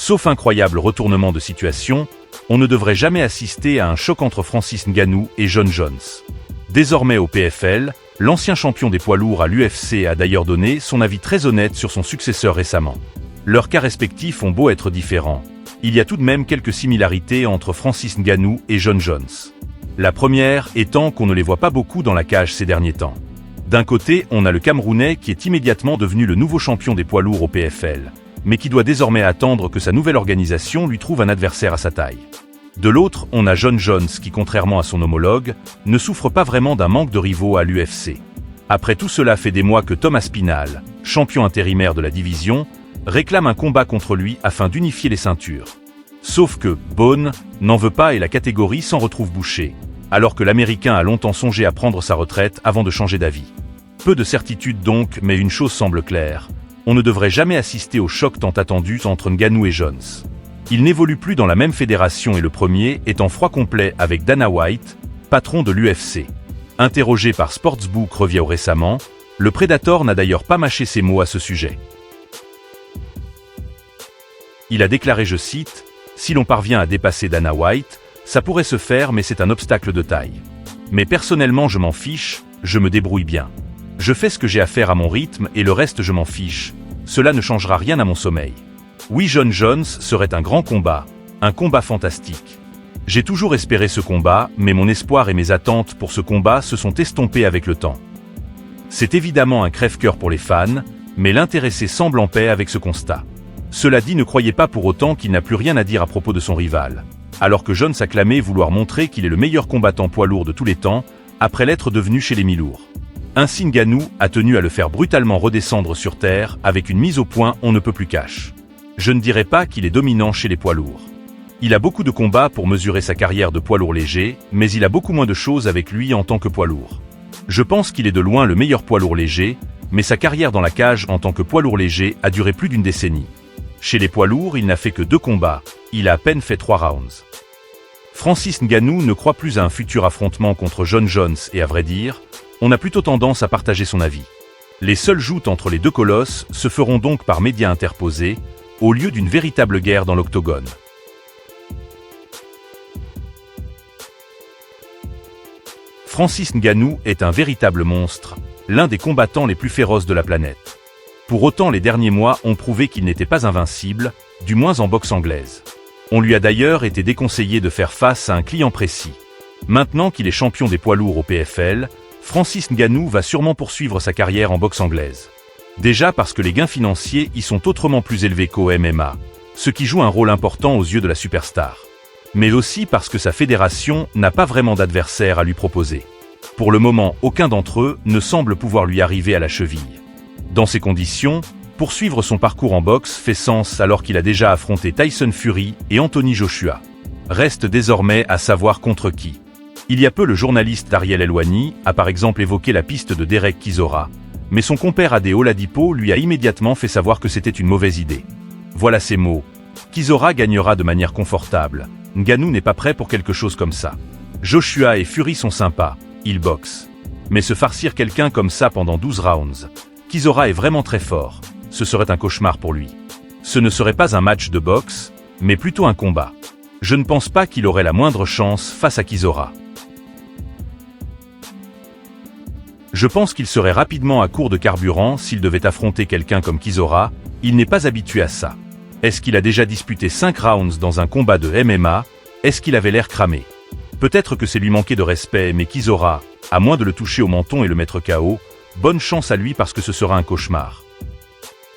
Sauf incroyable retournement de situation, on ne devrait jamais assister à un choc entre Francis Ngannou et Jon Jones. Désormais au PFL, l'ancien champion des poids lourds à l'UFC a d'ailleurs donné son avis très honnête sur son successeur récemment. Leurs cas respectifs ont beau être différents, il y a tout de même quelques similarités entre Francis Ngannou et Jon Jones. La première étant qu'on ne les voit pas beaucoup dans la cage ces derniers temps. D'un côté, on a le Camerounais qui est immédiatement devenu le nouveau champion des poids lourds au PFL, mais qui doit désormais attendre que sa nouvelle organisation lui trouve un adversaire à sa taille. De l'autre, on a Jon Jones qui, contrairement à son homologue, ne souffre pas vraiment d'un manque de rivaux à l'UFC. Après tout cela fait des mois que Tom Aspinall, champion intérimaire de la division, réclame un combat contre lui afin d'unifier les ceintures. Sauf que Bones n'en veut pas et la catégorie s'en retrouve bouchée, alors que l'Américain a longtemps songé à prendre sa retraite avant de changer d'avis. Peu de certitude donc, mais une chose semble claire, on ne devrait jamais assister au choc tant attendu entre Ngannou et Jones. Ils n'évoluent plus dans la même fédération et le premier est en froid complet avec Dana White, patron de l'UFC. Interrogé par Sportsbook Review récemment, le Predator n'a d'ailleurs pas mâché ses mots à ce sujet. Il a déclaré, je cite, « Si l'on parvient à dépasser Dana White, ça pourrait se faire mais c'est un obstacle de taille. Mais personnellement je m'en fiche, je me débrouille bien. Je fais ce que j'ai à faire à mon rythme et le reste je m'en fiche. Cela ne changera rien à mon sommeil. Oui, Jon Jones serait un grand combat, un combat fantastique. J'ai toujours espéré ce combat, mais mon espoir et mes attentes pour ce combat se sont estompés avec le temps. C'est évidemment un crève-cœur pour les fans, mais l'intéressé semble en paix avec ce constat. Cela dit, ne croyez pas pour autant qu'il n'a plus rien à dire à propos de son rival, alors que Jones a clamé vouloir montrer qu'il est le meilleur combattant poids lourd de tous les temps, après l'être devenu chez les mi-lourds. Ainsi Ngannou a tenu à le faire brutalement redescendre sur terre avec une mise au point on ne peut plus cash. Je ne dirais pas qu'il est dominant chez les poids lourds. Il a beaucoup de combats pour mesurer sa carrière de poids lourd léger, mais il a beaucoup moins de choses avec lui en tant que poids lourd. Je pense qu'il est de loin le meilleur poids lourd léger, mais sa carrière dans la cage en tant que poids lourd léger a duré plus d'une décennie. Chez les poids lourds, il n'a fait que 2 combats, il a à peine fait 3 rounds. Francis Ngannou ne croit plus à un futur affrontement contre Jon Jones et à vrai dire, on a plutôt tendance à partager son avis. Les seules joutes entre les deux colosses se feront donc par médias interposés, au lieu d'une véritable guerre dans l'octogone. Francis Ngannou est un véritable monstre, l'un des combattants les plus féroces de la planète. Pour autant, les derniers mois ont prouvé qu'il n'était pas invincible, du moins en boxe anglaise. On lui a d'ailleurs été déconseillé de faire face à un client précis. Maintenant qu'il est champion des poids lourds au PFL, Francis Ngannou va sûrement poursuivre sa carrière en boxe anglaise. Déjà parce que les gains financiers y sont autrement plus élevés qu'au MMA, ce qui joue un rôle important aux yeux de la superstar. Mais aussi parce que sa fédération n'a pas vraiment d'adversaire à lui proposer. Pour le moment, aucun d'entre eux ne semble pouvoir lui arriver à la cheville. Dans ces conditions, poursuivre son parcours en boxe fait sens alors qu'il a déjà affronté Tyson Fury et Anthony Joshua. Reste désormais à savoir contre qui. Il y a peu, le journaliste Ariel Helwani a par exemple évoqué la piste de Derek Chisora, mais son compère Ade Oladipo lui a immédiatement fait savoir que c'était une mauvaise idée. Voilà ses mots. Chisora gagnera de manière confortable. Ngannou n'est pas prêt pour quelque chose comme ça. Joshua et Fury sont sympas, ils boxent. Mais se farcir quelqu'un comme ça pendant 12 rounds, Chisora est vraiment très fort, ce serait un cauchemar pour lui. Ce ne serait pas un match de boxe, mais plutôt un combat. Je ne pense pas qu'il aurait la moindre chance face à Chisora. Je pense qu'il serait rapidement à court de carburant s'il devait affronter quelqu'un comme Chisora, il n'est pas habitué à ça. Est-ce qu'il a déjà disputé 5 rounds dans un combat de MMA? Est-ce qu'il avait l'air cramé? Peut-être que c'est lui manquer de respect, mais Chisora, à moins de le toucher au menton et le mettre KO, bonne chance à lui parce que ce sera un cauchemar.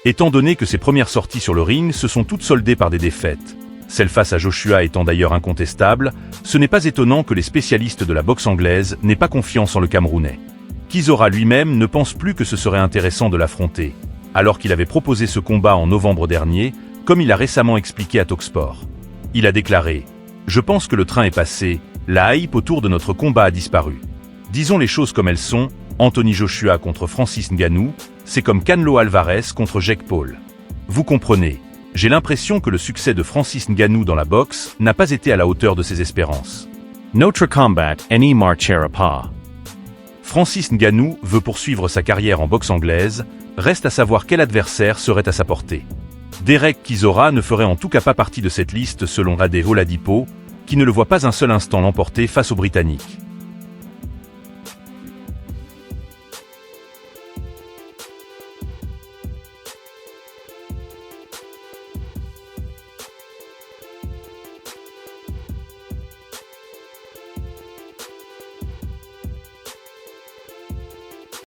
Étant donné que ses premières sorties sur le ring se sont toutes soldées par des défaites, celle face à Joshua étant d'ailleurs incontestable, ce n'est pas étonnant que les spécialistes de la boxe anglaise n'aient pas confiance en le Camerounais. Chisora lui-même ne pense plus que ce serait intéressant de l'affronter, alors qu'il avait proposé ce combat en novembre dernier, comme il a récemment expliqué à Talksport. Il a déclaré « Je pense que le train est passé, la hype autour de notre combat a disparu. Disons les choses comme elles sont, Anthony Joshua contre Francis Ngannou, c'est comme Canelo Alvarez contre Jake Paul. Vous comprenez, j'ai l'impression que le succès de Francis Ngannou dans la boxe n'a pas été à la hauteur de ses espérances. Notre combat n'y marchera pas. Francis Ngannou veut poursuivre sa carrière en boxe anglaise, reste à savoir quel adversaire serait à sa portée. Derek Chisora ne ferait en tout cas pas partie de cette liste selon Rade Oladipo, qui ne le voit pas un seul instant l'emporter face aux Britanniques.